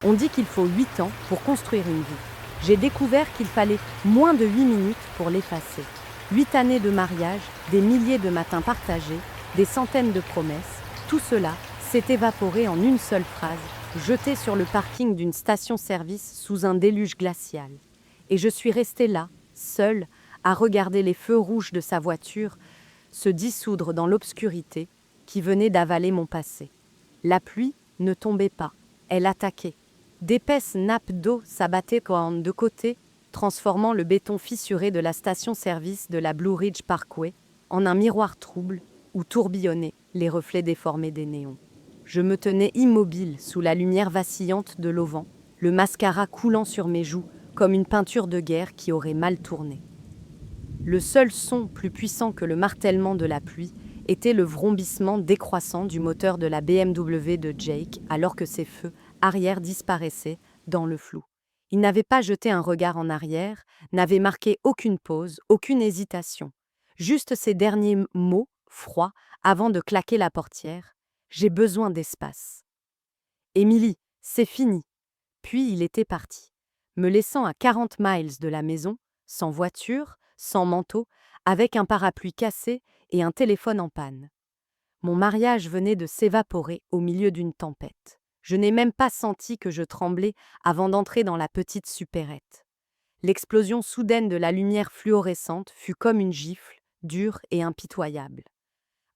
On dit qu'il faut 8 ans pour construire une vie. J'ai découvert qu'il fallait moins de 8 minutes pour l'effacer. 8 années de mariage, des milliers de matins partagés, des centaines de promesses, tout cela s'est évaporé en une seule phrase, jetée sur le parking d'une station-service sous un déluge glacial. Et je suis restée là, seule, à regarder les feux rouges de sa voiture se dissoudre dans l'obscurité qui venait d'avaler mon passé. La pluie ne tombait pas, elle attaquait. D'épaisses nappes d'eau s'abattaient de côté, transformant le béton fissuré de la station-service de la Blue Ridge Parkway en un miroir trouble où tourbillonnaient les reflets déformés des néons. Je me tenais immobile sous la lumière vacillante de l'auvent, le mascara coulant sur mes joues comme une peinture de guerre qui aurait mal tourné. Le seul son plus puissant que le martèlement de la pluie était le vrombissement décroissant du moteur de la BMW de Jake alors que ses feux arrière disparaissaient dans le flou. Il n'avait pas jeté un regard en arrière, n'avait marqué aucune pause, aucune hésitation. Juste ces derniers mots, froids, avant de claquer la portière. J'ai besoin d'espace. Émilie, c'est fini. Puis il était parti, me laissant à 40 miles de la maison, sans voiture, sans manteau, avec un parapluie cassé et un téléphone en panne. Mon mariage venait de s'évaporer au milieu d'une tempête. Je n'ai même pas senti que je tremblais avant d'entrer dans la petite supérette. L'explosion soudaine de la lumière fluorescente fut comme une gifle, dure et impitoyable.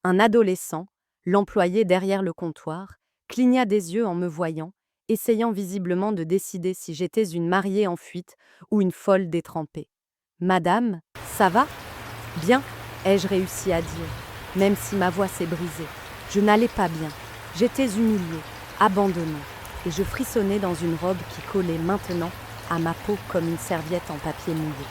Un adolescent, l'employé derrière le comptoir, cligna des yeux en me voyant, essayant visiblement de décider si j'étais une mariée en fuite ou une folle détrempée. « Madame, ça va ?» « Bien, ai-je réussi à dire, même si ma voix s'est brisée. Je n'allais pas bien. J'étais humiliée, abandonnée, et je frissonnais dans une robe qui collait maintenant à ma peau comme une serviette en papier mouillé.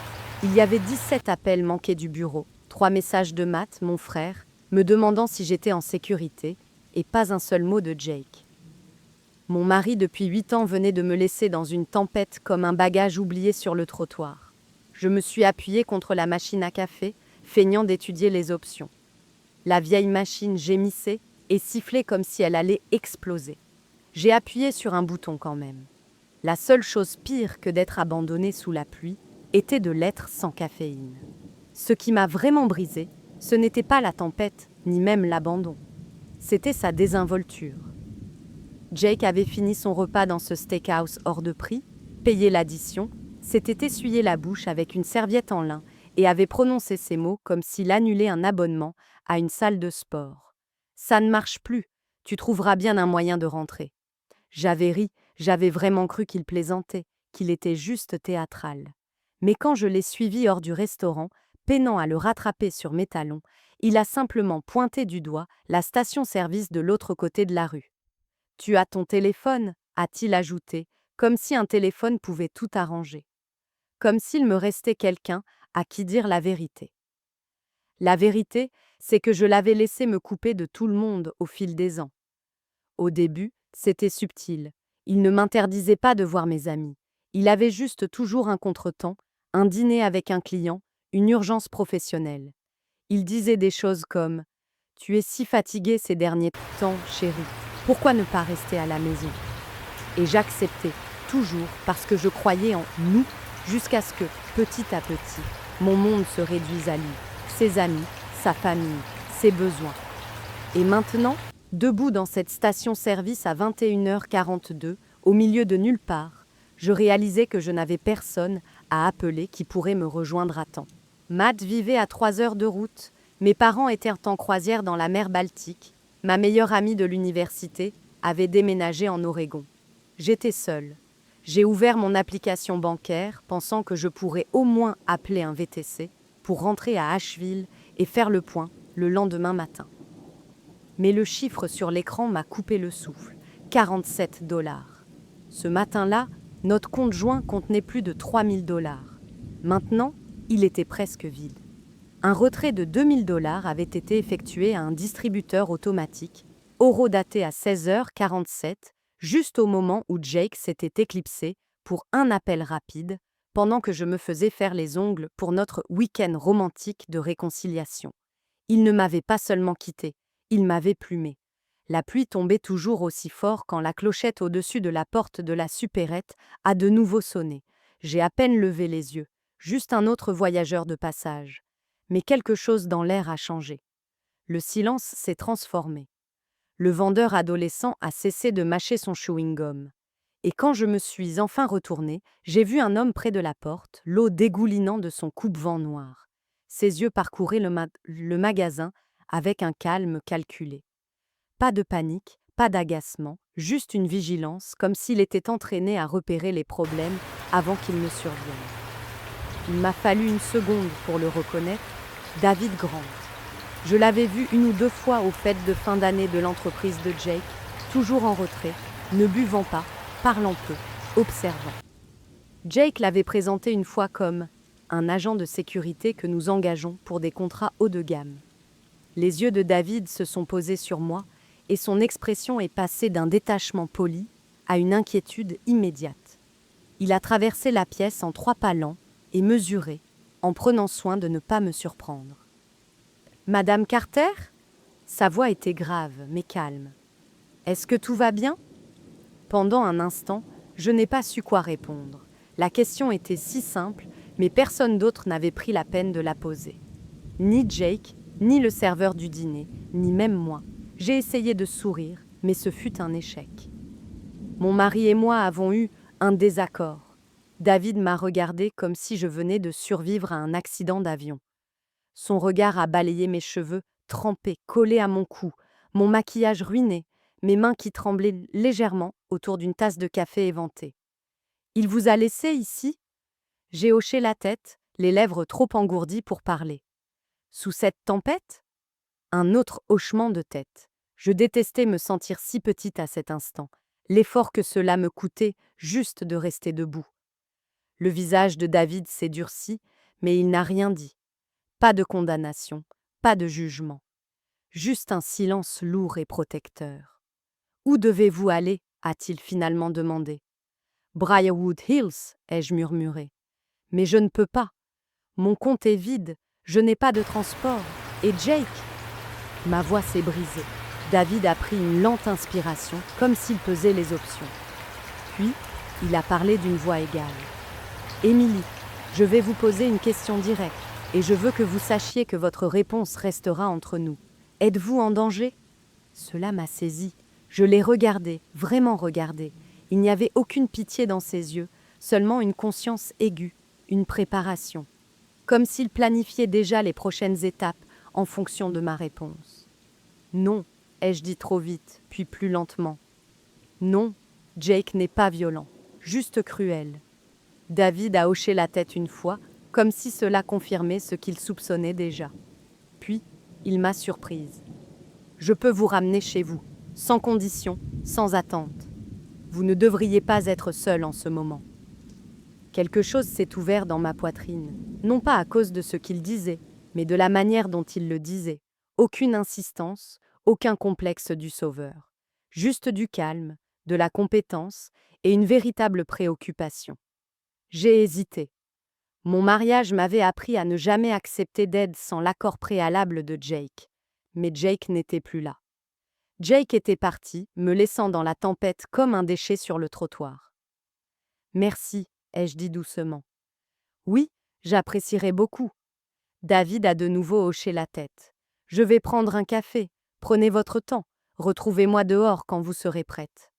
Il y avait 17 appels manqués du bureau, 3 messages de Matt, mon frère, me demandant si j'étais en sécurité, et pas un seul mot de Jake. Mon mari, depuis 8 ans, venait de me laisser dans une tempête comme un bagage oublié sur le trottoir. Je me suis appuyée contre la machine à café, feignant d'étudier les options. La vieille machine gémissait et sifflait comme si elle allait exploser. J'ai appuyé sur un bouton quand même. La seule chose pire que d'être abandonnée sous la pluie était de l'être sans caféine. Ce qui m'a vraiment brisée, ce n'était pas la tempête, ni même l'abandon. C'était sa désinvolture. Jake avait fini son repas dans ce steakhouse hors de prix, payé l'addition, s'était essuyé la bouche avec une serviette en lin et avait prononcé ces mots comme s'il annulait un abonnement à une salle de sport. « Ça ne marche plus, tu trouveras bien un moyen de rentrer. » J'avais ri, j'avais vraiment cru qu'il plaisantait, qu'il était juste théâtral. Mais quand je l'ai suivi hors du restaurant, peinant à le rattraper sur mes talons, il a simplement pointé du doigt la station-service de l'autre côté de la rue. « Tu as ton téléphone ?» a-t-il ajouté, comme si un téléphone pouvait tout arranger. Comme s'il me restait quelqu'un à qui dire la vérité. La vérité, c'est que je l'avais laissé me couper de tout le monde au fil des ans. Au début, c'était subtil. Il ne m'interdisait pas de voir mes amis. Il avait juste toujours un contretemps, un dîner avec un client, une urgence professionnelle. Il disait des choses comme « Tu es si fatiguée ces derniers temps, chérie. Pourquoi ne pas rester à la maison ?» Et j'acceptais, toujours, parce que je croyais en nous, jusqu'à ce que, petit à petit, mon monde se réduise à lui, ses amis, sa famille, ses besoins. Et maintenant, debout dans cette station-service à 21h42, au milieu de nulle part, je réalisais que je n'avais personne à appeler qui pourrait me rejoindre à temps. Matt vivait à 3 heures de route, mes parents étaient en croisière dans la mer Baltique, ma meilleure amie de l'université avait déménagé en Oregon. J'étais seule. J'ai ouvert mon application bancaire, pensant que je pourrais au moins appeler un VTC pour rentrer à Asheville et faire le point le lendemain matin. Mais le chiffre sur l'écran m'a coupé le souffle. 47 $. Ce matin-là, notre compte joint contenait plus de 3000 $. Maintenant, il était presque vide. Un retrait de 2000 $ avait été effectué à un distributeur automatique, horodaté à 16h47, juste au moment où Jake s'était éclipsé pour un appel rapide, pendant que je me faisais faire les ongles pour notre week-end romantique de réconciliation. Il ne m'avait pas seulement quitté, il m'avait plumé. La pluie tombait toujours aussi fort quand la clochette au-dessus de la porte de la supérette a de nouveau sonné. J'ai à peine levé les yeux, juste un autre voyageur de passage. Mais quelque chose dans l'air a changé. Le silence s'est transformé. Le vendeur adolescent a cessé de mâcher son chewing-gum. Et quand je me suis enfin retournée, j'ai vu un homme près de la porte, l'eau dégoulinant de son coupe-vent noir. Ses yeux parcouraient le magasin avec un calme calculé. Pas de panique, pas d'agacement, juste une vigilance, comme s'il était entraîné à repérer les problèmes avant qu'ils ne surviennent. Il m'a fallu une seconde pour le reconnaître, David Grant. Je l'avais vu une ou deux fois aux fêtes de fin d'année de l'entreprise de Jake, toujours en retrait, ne buvant pas, parlant peu, observant. Jake l'avait présenté une fois comme un agent de sécurité que nous engageons pour des contrats haut de gamme. Les yeux de David se sont posés sur moi et son expression est passée d'un détachement poli à une inquiétude immédiate. Il a traversé la pièce en 3 pas lents et mesurés, en prenant soin de ne pas me surprendre. « Madame Carter ?» Sa voix était grave, mais calme. « Est-ce que tout va bien ?» Pendant un instant, je n'ai pas su quoi répondre. La question était si simple, mais personne d'autre n'avait pris la peine de la poser. Ni Jake, ni le serveur du dîner, ni même moi. J'ai essayé de sourire, mais ce fut un échec. Mon mari et moi avons eu un désaccord. David m'a regardé comme si je venais de survivre à un accident d'avion. Son regard a balayé mes cheveux, trempés, collés à mon cou, mon maquillage ruiné, mes mains qui tremblaient légèrement autour d'une tasse de café éventée. « Il vous a laissé ici ?» J'ai hoché la tête, les lèvres trop engourdies pour parler. « Sous cette tempête ?» Un autre hochement de tête. Je détestais me sentir si petite à cet instant, l'effort que cela me coûtait juste de rester debout. Le visage de David s'est durci, mais il n'a rien dit. Pas de condamnation, pas de jugement. Juste un silence lourd et protecteur. « Où devez-vous aller ?» a-t-il finalement demandé. « Briarwood Hills » ai-je murmuré. « Mais je ne peux pas. Mon compte est vide, je n'ai pas de transport. Et Jake ?» Ma voix s'est brisée. David a pris une lente inspiration, comme s'il pesait les options. Puis, il a parlé d'une voix égale. « Émilie, je vais vous poser une question directe, et je veux que vous sachiez que votre réponse restera entre nous. Êtes-vous en danger ?» Cela m'a saisie. Je l'ai regardé, vraiment regardé. Il n'y avait aucune pitié dans ses yeux, seulement une conscience aiguë, une préparation. Comme s'il planifiait déjà les prochaines étapes en fonction de ma réponse. « Non », ai-je dit trop vite, puis plus lentement. « Non, Jake n'est pas violent, juste cruel. » David a hoché la tête une fois, comme si cela confirmait ce qu'il soupçonnait déjà. Puis, il m'a surprise. « Je peux vous ramener chez vous, sans condition, sans attente. Vous ne devriez pas être seul en ce moment. » Quelque chose s'est ouvert dans ma poitrine, non pas à cause de ce qu'il disait, mais de la manière dont il le disait. Aucune insistance, aucun complexe du sauveur. Juste du calme, de la compétence et une véritable préoccupation. J'ai hésité. Mon mariage m'avait appris à ne jamais accepter d'aide sans l'accord préalable de Jake. Mais Jake n'était plus là. Jake était parti, me laissant dans la tempête comme un déchet sur le trottoir. « Merci », ai-je dit doucement. « Oui, j'apprécierais beaucoup. » David a de nouveau hoché la tête. « Je vais prendre un café. Prenez votre temps. Retrouvez-moi dehors quand vous serez prête. »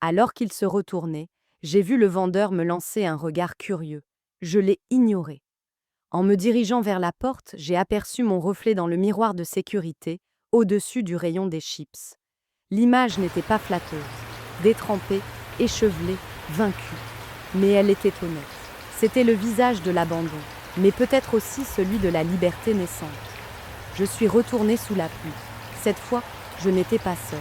Alors qu'il se retournait, j'ai vu le vendeur me lancer un regard curieux. Je l'ai ignoré. En me dirigeant vers la porte, j'ai aperçu mon reflet dans le miroir de sécurité, au-dessus du rayon des chips. L'image n'était pas flatteuse. Détrempée, échevelée, vaincue. Mais elle était honnête. C'était le visage de l'abandon, mais peut-être aussi celui de la liberté naissante. Je suis retournée sous la pluie. Cette fois, je n'étais pas seule.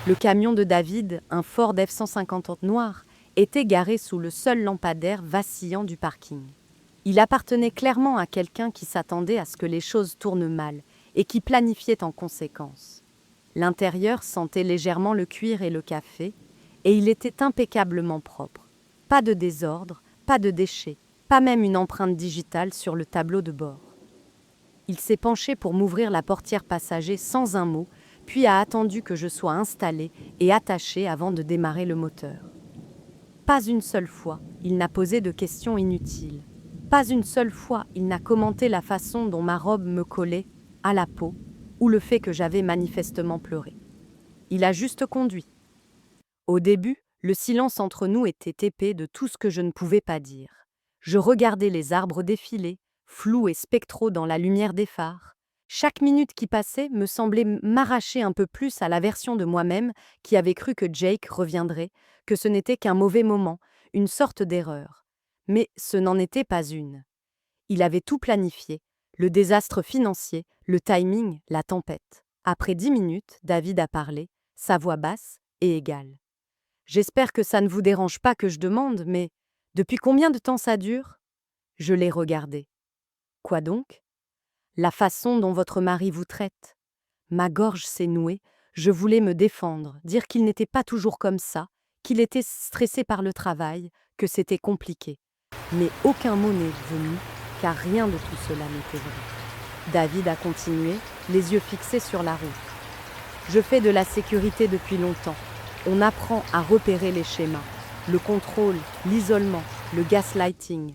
Le camion de David, un Ford F-150 noir, était garé sous le seul lampadaire vacillant du parking. Il appartenait clairement à quelqu'un qui s'attendait à ce que les choses tournent mal et qui planifiait en conséquence. L'intérieur sentait légèrement le cuir et le café, et il était impeccablement propre. Pas de désordre, pas de déchets, pas même une empreinte digitale sur le tableau de bord. Il s'est penché pour m'ouvrir la portière passager sans un mot, puis a attendu que je sois installée et attachée avant de démarrer le moteur. Pas une seule fois, il n'a posé de questions inutiles. Pas une seule fois, il n'a commenté la façon dont ma robe me collait à la peau ou le fait que j'avais manifestement pleuré. Il a juste conduit. Au début, le silence entre nous était épais de tout ce que je ne pouvais pas dire. Je regardais les arbres défiler, flous et spectraux dans la lumière des phares. Chaque minute qui passait me semblait m'arracher un peu plus à la version de moi-même qui avait cru que Jake reviendrait, que ce n'était qu'un mauvais moment, une sorte d'erreur. Mais ce n'en était pas une. Il avait tout planifié, le désastre financier, le timing, la tempête. Après 10 minutes, David a parlé, sa voix basse et égale. J'espère que ça ne vous dérange pas que je demande, mais depuis combien de temps ça dure ? Je l'ai regardé. Quoi donc ? La façon dont votre mari vous traite. Ma gorge s'est nouée, je voulais me défendre, dire qu'il n'était pas toujours comme ça, qu'il était stressé par le travail, que c'était compliqué. Mais aucun mot n'est venu, car rien de tout cela n'était vrai. David a continué, les yeux fixés sur la route. Je fais de la sécurité depuis longtemps. On apprend à repérer les schémas, le contrôle, l'isolement, le gaslighting.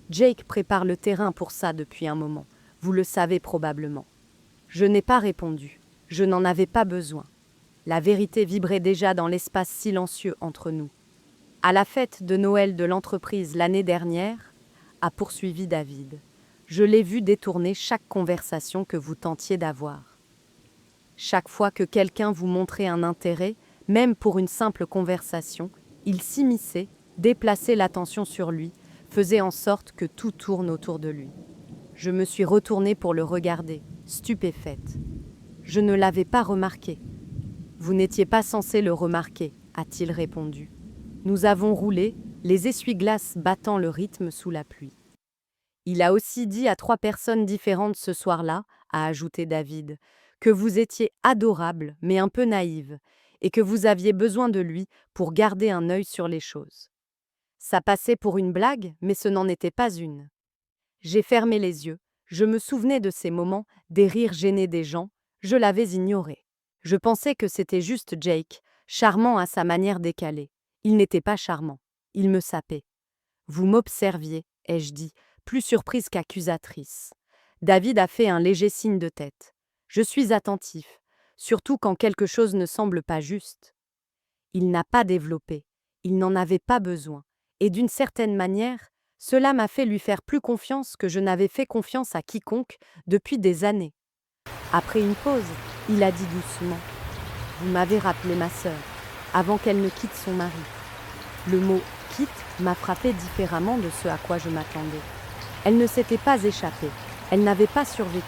Jake prépare le terrain pour ça depuis un moment. Vous le savez probablement. Je n'ai pas répondu. Je n'en avais pas besoin. La vérité vibrait déjà dans l'espace silencieux entre nous. À la fête de Noël de l'entreprise l'année dernière, a poursuivi David, je l'ai vu détourner chaque conversation que vous tentiez d'avoir. Chaque fois que quelqu'un vous montrait un intérêt, même pour une simple conversation, il s'immisçait, déplaçait l'attention sur lui, faisait en sorte que tout tourne autour de lui. Je me suis retournée pour le regarder, stupéfaite. Je ne l'avais pas remarqué. Vous n'étiez pas censé le remarquer, a-t-il répondu. Nous avons roulé, les essuie-glaces battant le rythme sous la pluie. Il a aussi dit à 3 personnes différentes ce soir-là, a ajouté David, que vous étiez adorable mais un peu naïve, et que vous aviez besoin de lui pour garder un œil sur les choses. Ça passait pour une blague, mais ce n'en était pas une. J'ai fermé les yeux, je me souvenais de ces moments, des rires gênés des gens, je l'avais ignoré. Je pensais que c'était juste Jake, charmant à sa manière décalée. Il n'était pas charmant, il me sapait. Vous m'observiez, ai-je dit, plus surprise qu'accusatrice. David a fait un léger signe de tête. Je suis attentif, surtout quand quelque chose ne semble pas juste. Il n'a pas développé, il n'en avait pas besoin, et d'une certaine manière, cela m'a fait lui faire plus confiance que je n'avais fait confiance à quiconque depuis des années. Après une pause, il a dit doucement « Vous m'avez rappelé ma sœur, avant qu'elle ne quitte son mari. » Le mot « quitte » m'a frappé différemment de ce à quoi je m'attendais. Elle ne s'était pas échappée, elle n'avait pas survécu,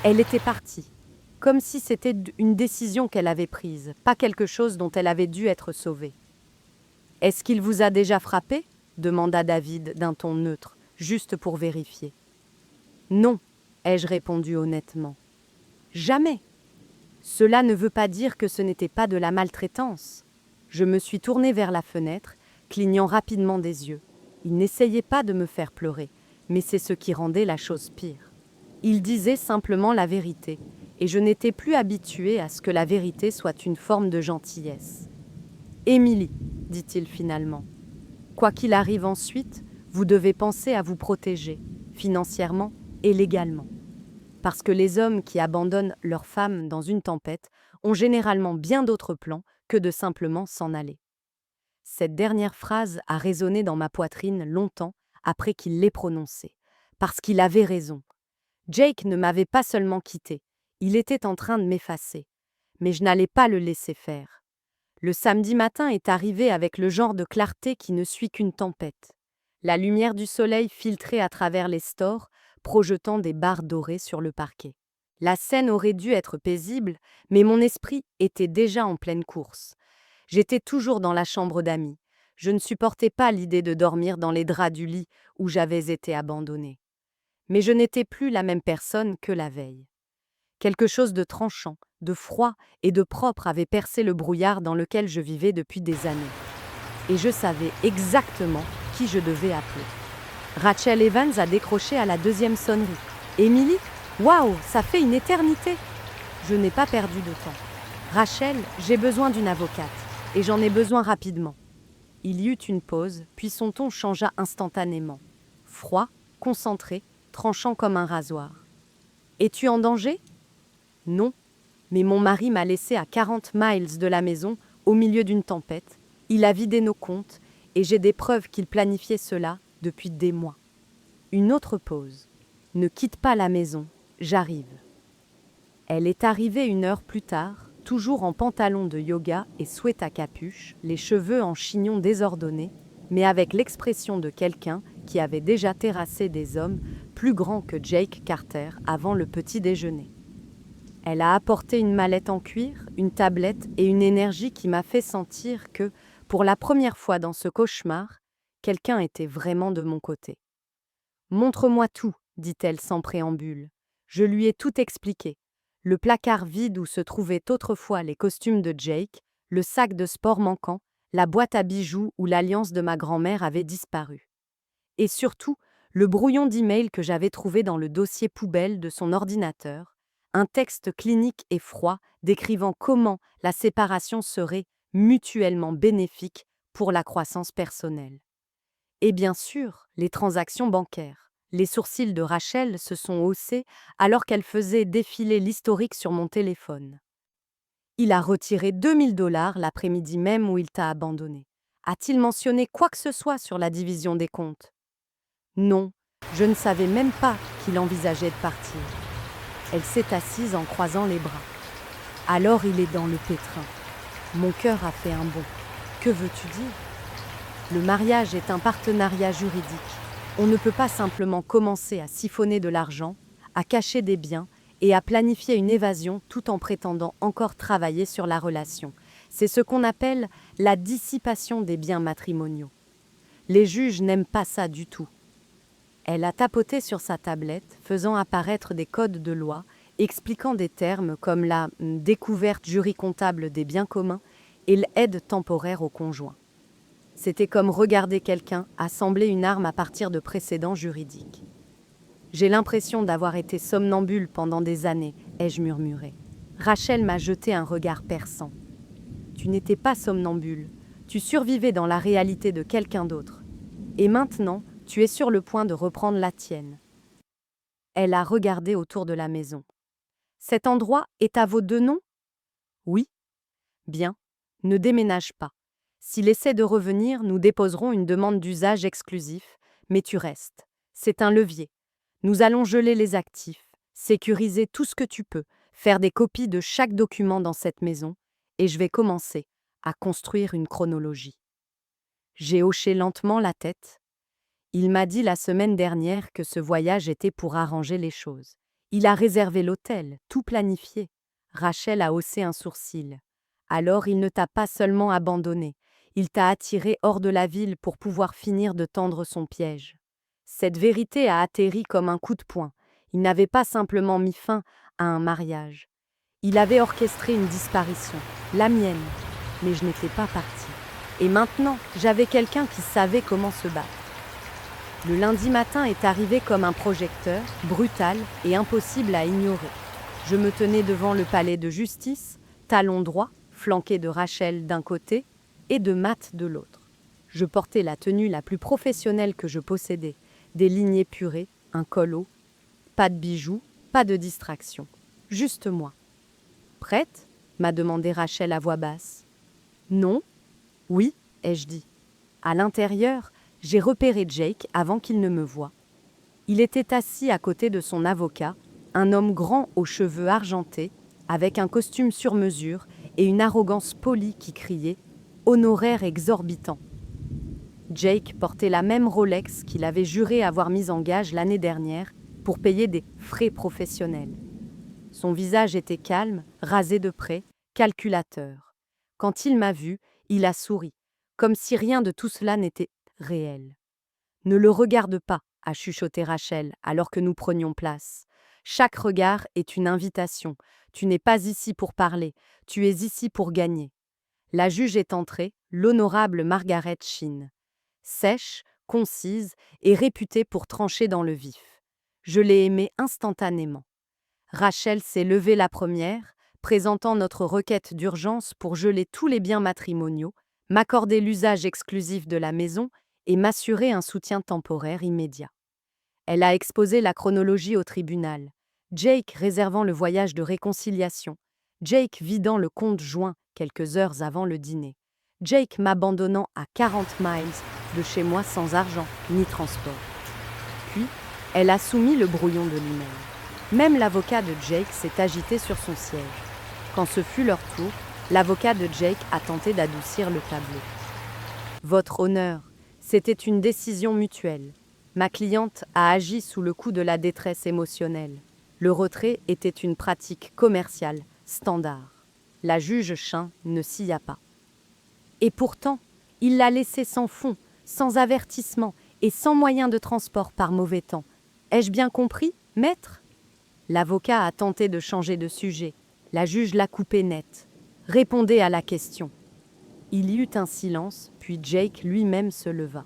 elle était partie. Comme si c'était une décision qu'elle avait prise, pas quelque chose dont elle avait dû être sauvée. « Est-ce qu'il vous a déjà frappé ?» demanda David d'un ton neutre, juste pour vérifier. « Non, ai-je répondu honnêtement. « Jamais. Cela ne veut pas dire que ce n'était pas de la maltraitance. » Je me suis tournée vers la fenêtre, clignant rapidement des yeux. Il n'essayait pas de me faire pleurer, mais c'est ce qui rendait la chose pire. Il disait simplement la vérité, et je n'étais plus habituée à ce que la vérité soit une forme de gentillesse. « Émilie, dit-il finalement, quoi qu'il arrive ensuite, vous devez penser à vous protéger, financièrement et légalement. Parce que les hommes qui abandonnent leurs femmes dans une tempête ont généralement bien d'autres plans que de simplement s'en aller. » Cette dernière phrase a résonné dans ma poitrine longtemps après qu'il l'ait prononcée, parce qu'il avait raison. Jake ne m'avait pas seulement quitté, il était en train de m'effacer, mais je n'allais pas le laisser faire. Le samedi matin est arrivé avec le genre de clarté qui ne suit qu'une tempête. La lumière du soleil filtrait à travers les stores, projetant des barres dorées sur le parquet. La scène aurait dû être paisible, mais mon esprit était déjà en pleine course. J'étais toujours dans la chambre d'amis. Je ne supportais pas l'idée de dormir dans les draps du lit où j'avais été abandonnée. Mais je n'étais plus la même personne que la veille. Quelque chose de tranchant, de froid et de propre avait percé le brouillard dans lequel je vivais depuis des années. Et je savais exactement qui je devais appeler. Rachel Evans a décroché à la 2e sonnerie. « Émilie ? Waouh, ça fait une éternité !» Je n'ai pas perdu de temps. Rachel, j'ai besoin d'une avocate, et j'en ai besoin rapidement. Il y eut une pause, puis son ton changea instantanément. Froid, concentré, tranchant comme un rasoir. Es-tu en danger? Non, mais mon mari m'a laissé à 40 miles de la maison, au milieu d'une tempête. Il a vidé nos comptes, et j'ai des preuves qu'il planifiait cela depuis des mois. Une autre pause. Ne quitte pas la maison, j'arrive. Elle est arrivée 1 heure plus tard, toujours en pantalon de yoga et sweat à capuche, les cheveux en chignon désordonnés, mais avec l'expression de quelqu'un qui avait déjà terrassé des hommes plus grands que Jake Carter avant le petit déjeuner. Elle a apporté une mallette en cuir, une tablette et une énergie qui m'a fait sentir que, pour la première fois dans ce cauchemar, quelqu'un était vraiment de mon côté. « Montre-moi tout, dit-elle sans préambule. Je lui ai tout expliqué. Le placard vide où se trouvaient autrefois les costumes de Jake, le sac de sport manquant, la boîte à bijoux où l'alliance de ma grand-mère avait disparu. Et surtout, le brouillon d'email que j'avais trouvé dans le dossier poubelle de son ordinateur, un texte clinique et froid décrivant comment la séparation serait mutuellement bénéfique pour la croissance personnelle. Et bien sûr, les transactions bancaires. Les sourcils de Rachel se sont haussés alors qu'elle faisait défiler l'historique sur mon téléphone. Il a retiré $2000 l'après-midi même où il t'a abandonné. A-t-il mentionné quoi que ce soit sur la division des comptes? Non, je ne savais même pas qu'il envisageait de partir. Elle s'est assise en croisant les bras. Alors il est dans le pétrin. Mon cœur a fait un bond. Que veux-tu dire? Le mariage est un partenariat juridique. On ne peut pas simplement commencer à siphonner de l'argent, à cacher des biens et à planifier une évasion tout en prétendant encore travailler sur la relation. C'est ce qu'on appelle la dissipation des biens matrimoniaux. Les juges n'aiment pas ça du tout. Elle a tapoté sur sa tablette, faisant apparaître des codes de loi, expliquant des termes comme la découverte juricomptable des biens communs et l'aide temporaire au conjoint. C'était comme regarder quelqu'un assembler une arme à partir de précédents juridiques. J'ai l'impression d'avoir été somnambule pendant des années, ai-je murmuré. Rachel m'a jeté un regard perçant. Tu n'étais pas somnambule, tu survivais dans la réalité de quelqu'un d'autre. Et maintenant, tu es sur le point de reprendre la tienne. Elle a regardé autour de la maison. Cet endroit est à vos 2 noms? Oui. Bien, ne déménage pas. S'il essaie de revenir, nous déposerons une demande d'usage exclusif, mais tu restes. C'est un levier. Nous allons geler les actifs, sécuriser tout ce que tu peux, faire des copies de chaque document dans cette maison, et je vais commencer à construire une chronologie. J'ai hoché lentement la tête. Il m'a dit la semaine dernière que ce voyage était pour arranger les choses. Il a réservé l'hôtel, tout planifié. Rachel a haussé un sourcil. Alors il ne t'a pas seulement abandonné, il t'a attiré hors de la ville pour pouvoir finir de tendre son piège. Cette vérité a atterri comme un coup de poing. Il n'avait pas simplement mis fin à un mariage. Il avait orchestré une disparition, la mienne, mais je n'étais pas partie. Et maintenant, j'avais quelqu'un qui savait comment se battre. Le lundi matin est arrivé comme un projecteur, brutal et impossible à ignorer. Je me tenais devant le palais de justice, talon droit, flanqué de Rachel d'un côté et de Matt de l'autre. Je portais la tenue la plus professionnelle que je possédais, des lignes épurées, un col haut, pas de bijoux, pas de distraction, juste moi. Prête? M'a demandé Rachel à voix basse. Non? Oui, ai-je dit. À l'intérieur, j'ai repéré Jake avant qu'il ne me voie. Il était assis à côté de son avocat, un homme grand aux cheveux argentés, avec un costume sur mesure et une arrogance polie qui criait « honoraire exorbitant ». Jake portait la même Rolex qu'il avait juré avoir mise en gage l'année dernière pour payer des frais professionnels. Son visage était calme, rasé de près, calculateur. Quand il m'a vu, il a souri, comme si rien de tout cela n'était réel. « Ne le regarde pas », a chuchoté Rachel alors que nous prenions place. « Chaque regard est une invitation. Tu n'es pas ici pour parler, tu es ici pour gagner. » La juge est entrée, l'honorable Margaret Sheen. Sèche, concise et réputée pour trancher dans le vif. Je l'ai aimée instantanément. Rachel s'est levée la première, présentant notre requête d'urgence pour geler tous les biens matrimoniaux, m'accorder l'usage exclusif de la maison et m'assurer un soutien temporaire immédiat. Elle a exposé la chronologie au tribunal. Jake réservant le voyage de réconciliation. Jake vidant le compte joint quelques heures avant le dîner. Jake m'abandonnant à 40 miles de chez moi sans argent ni transport. Puis, elle a soumis le brouillon de l'email. Même l'avocat de Jake s'est agité sur son siège. Quand ce fut leur tour, l'avocat de Jake a tenté d'adoucir le tableau. Votre honneur, c'était une décision mutuelle. Ma cliente a agi sous le coup de la détresse émotionnelle. Le retrait était une pratique commerciale standard. La juge Chin ne s'y a pas. Et pourtant, il l'a laissée sans fonds, sans avertissement et sans moyen de transport par mauvais temps. Ai-je bien compris, maître ? L'avocat a tenté de changer de sujet. La juge l'a coupé net. Répondez à la question. Il y eut un silence, puis Jake lui-même se leva.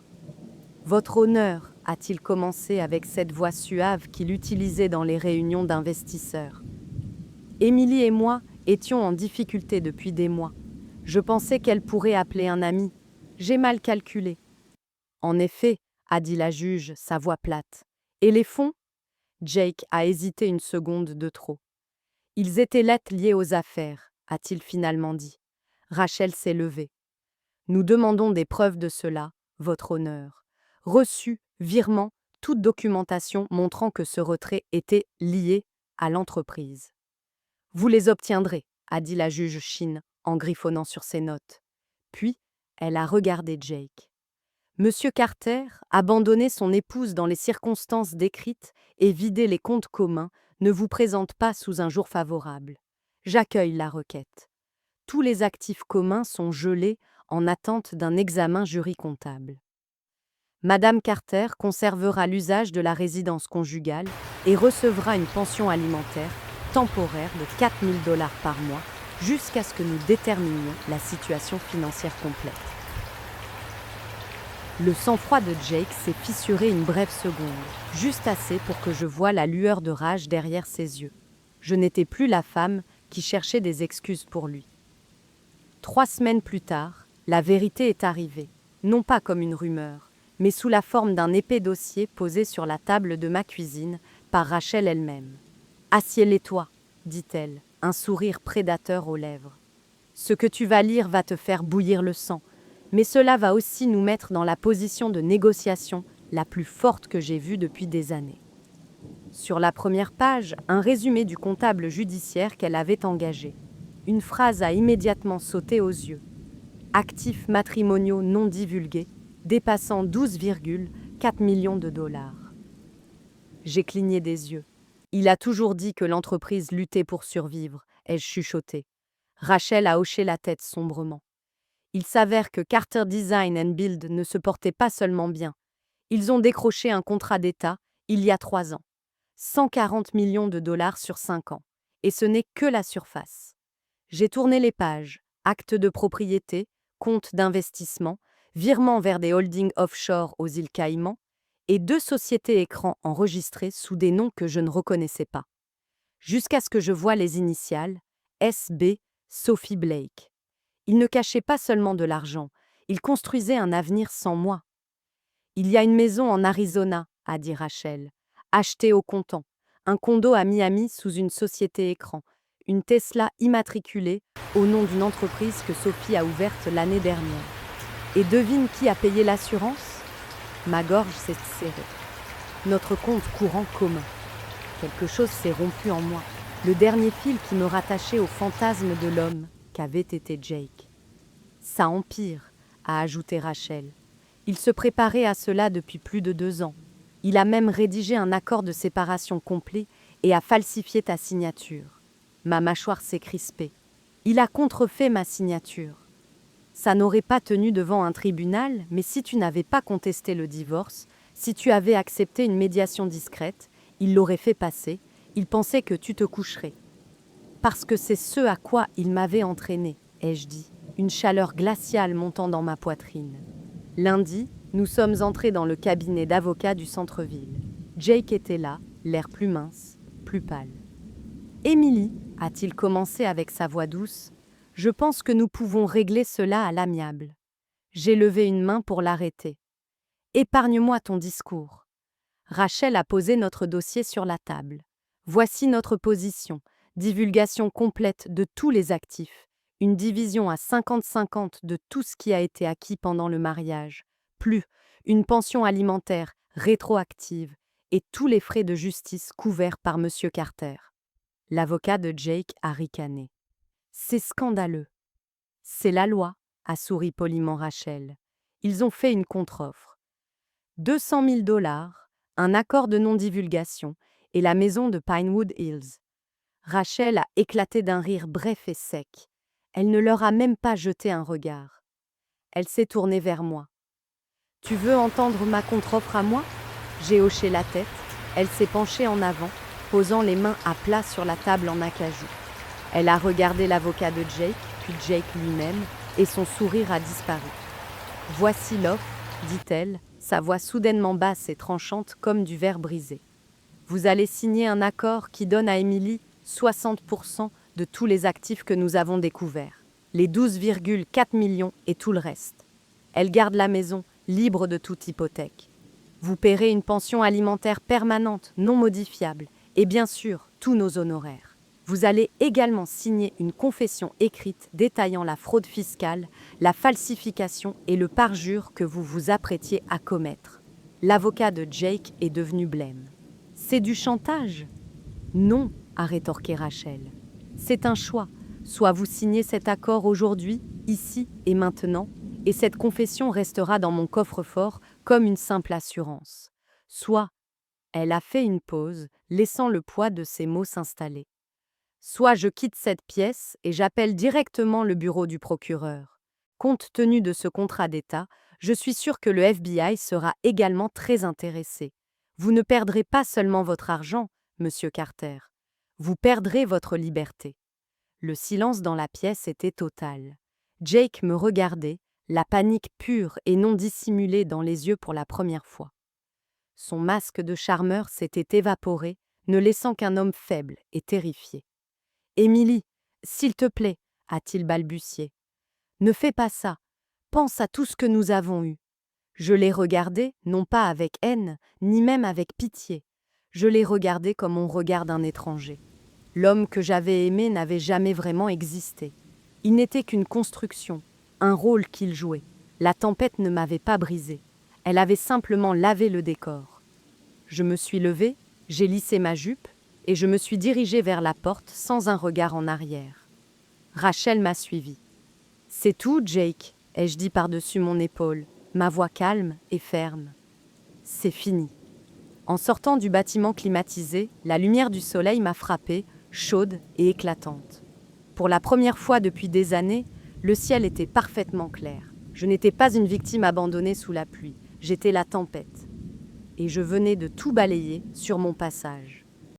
Votre honneur, a-t-il commencé avec cette voix suave qu'il utilisait dans les réunions d'investisseurs. Émilie et moi étions en difficulté depuis des mois. Je pensais qu'elle pourrait appeler un ami. J'ai mal calculé. En effet, a dit la juge, sa voix plate. Et les fonds ? Jake a hésité une seconde de trop. Ils étaient lettres liés aux affaires, a-t-il finalement dit. Rachel s'est levée. Nous demandons des preuves de cela, votre honneur. Reçu, virement, toute documentation montrant que ce retrait était lié à l'entreprise. Vous les obtiendrez, a dit la juge Chin en griffonnant sur ses notes. Puis, elle a regardé Jake. Monsieur Carter, abandonner son épouse dans les circonstances décrites et vider les comptes communs ne vous présente pas sous un jour favorable. J'accueille la requête. Tous les actifs communs sont gelés en attente d'un examen jury-comptable. Madame Carter conservera l'usage de la résidence conjugale et recevra une pension alimentaire temporaire de 4 000 $ par mois jusqu'à ce que nous déterminions la situation financière complète. Le sang-froid de Jake s'est fissuré une brève seconde, juste assez pour que je voie la lueur de rage derrière ses yeux. Je n'étais plus la femme qui cherchait des excuses pour lui. 3 semaines plus tard, la vérité est arrivée, non pas comme une rumeur, mais sous la forme d'un épais dossier posé sur la table de ma cuisine par Rachel elle-même. « Assieds-les-toi », dit-elle, un sourire prédateur aux lèvres. « Ce que tu vas lire va te faire bouillir le sang, mais cela va aussi nous mettre dans la position de négociation la plus forte que j'ai vue depuis des années. » Sur la première page, un résumé du comptable judiciaire qu'elle avait engagé. Une phrase a immédiatement sauté aux yeux. « Actifs matrimoniaux non divulgués, dépassant 12,4 millions de $. J'ai cligné des yeux. Il a toujours dit que l'entreprise luttait pour survivre, ai-je chuchoté. Rachel a hoché la tête sombrement. Il s'avère que Carter Design and Build ne se portait pas seulement bien. Ils ont décroché un contrat d'État il y a 3 ans. 140 millions de $ sur 5 ans. Et ce n'est que la surface. J'ai tourné les pages, actes de propriété, comptes d'investissement, virements vers des holdings offshore aux îles Caïmans, et 2 sociétés écrans enregistrées sous des noms que je ne reconnaissais pas. Jusqu'à ce que je voie les initiales, S.B. Sophie Blake. Il ne cachait pas seulement de l'argent, il construisait un avenir sans moi. Il y a une maison en Arizona, a dit Rachel, achetée au comptant, un condo à Miami sous une société écran, une Tesla immatriculée au nom d'une entreprise que Sophie a ouverte l'année dernière. Et devine qui a payé l'assurance ? Ma gorge s'est serrée. Notre compte courant commun. Quelque chose s'est rompu en moi. Le dernier fil qui me rattachait au fantasme de l'homme qu'avait été Jake. Ça empire, a ajouté Rachel. Il se préparait à cela depuis plus de 2 ans. Il a même rédigé un accord de séparation complet et a falsifié ta signature. Ma mâchoire s'est crispée. Il a contrefait ma signature. Ça n'aurait pas tenu devant un tribunal, mais si tu n'avais pas contesté le divorce, si tu avais accepté une médiation discrète, il l'aurait fait passer, il pensait que tu te coucherais. Parce que c'est ce à quoi il m'avait entraîné, ai-je dit, une chaleur glaciale montant dans ma poitrine. Lundi, nous sommes entrés dans le cabinet d'avocat du centre-ville. Jake était là, l'air plus mince, plus pâle. Émilie, a-t-il commencé avec sa voix douce, je pense que nous pouvons régler cela à l'amiable. J'ai levé une main pour l'arrêter. Épargne-moi ton discours. Rachel a posé notre dossier sur la table. Voici notre position. Divulgation complète de tous les actifs. Une division à 50-50 de tout ce qui a été acquis pendant le mariage. Plus une pension alimentaire rétroactive et tous les frais de justice couverts par M. Carter. L'avocat de Jake a ricané. C'est scandaleux. C'est la loi, a souri poliment Rachel. Ils ont fait une contre-offre. 200 000 $, un accord de non-divulgation et la maison de Pinewood Hills. Rachel a éclaté d'un rire bref et sec. Elle ne leur a même pas jeté un regard. Elle s'est tournée vers moi. Tu veux entendre ma contre-offre à moi ? J'ai hoché la tête. Elle s'est penchée en avant, posant les mains à plat sur la table en acajou. Elle a regardé l'avocat de Jake, puis Jake lui-même, et son sourire a disparu. Voici l'offre, dit-elle, sa voix soudainement basse et tranchante comme du verre brisé. Vous allez signer un accord qui donne à Emily 60% de tous les actifs que nous avons découverts, les 12,4 millions et tout le reste. Elle garde la maison, libre de toute hypothèque. Vous paierez une pension alimentaire permanente, non modifiable, et bien sûr, tous nos honoraires. Vous allez également signer une confession écrite détaillant la fraude fiscale, la falsification et le parjure que vous vous apprêtiez à commettre. L'avocat de Jake est devenu blême. C'est du chantage ? Non, a rétorqué Rachel. C'est un choix. Soit vous signez cet accord aujourd'hui, ici et maintenant, et cette confession restera dans mon coffre-fort comme une simple assurance. Soit, elle a fait une pause, laissant le poids de ses mots s'installer. Soit je quitte cette pièce et j'appelle directement le bureau du procureur. Compte tenu de ce contrat d'État, je suis sûre que le FBI sera également très intéressé. Vous ne perdrez pas seulement votre argent, Monsieur Carter. Vous perdrez votre liberté. Le silence dans la pièce était total. Jake me regardait, la panique pure et non dissimulée dans les yeux pour la première fois. Son masque de charmeur s'était évaporé, ne laissant qu'un homme faible et terrifié. « Emily, s'il te plaît, a-t-il balbutié. Ne fais pas ça. Pense à tout ce que nous avons eu. Je l'ai regardé, non pas avec haine, ni même avec pitié. Je l'ai regardé comme on regarde un étranger. L'homme que j'avais aimé n'avait jamais vraiment existé. Il n'était qu'une construction, un rôle qu'il jouait. La tempête ne m'avait pas brisé. Elle avait simplement lavé le décor. Je me suis levée, j'ai lissé ma jupe, et je me suis dirigée vers la porte sans un regard en arrière. Rachel m'a suivie. « C'est tout, Jake », ai-je dit par-dessus mon épaule, ma voix calme et ferme. « C'est fini. » En sortant du bâtiment climatisé, la lumière du soleil m'a frappée, chaude et éclatante. Pour la première fois depuis des années, le ciel était parfaitement clair. Je n'étais pas une victime abandonnée sous la pluie, j'étais la tempête. Et je venais de tout balayer sur mon passage.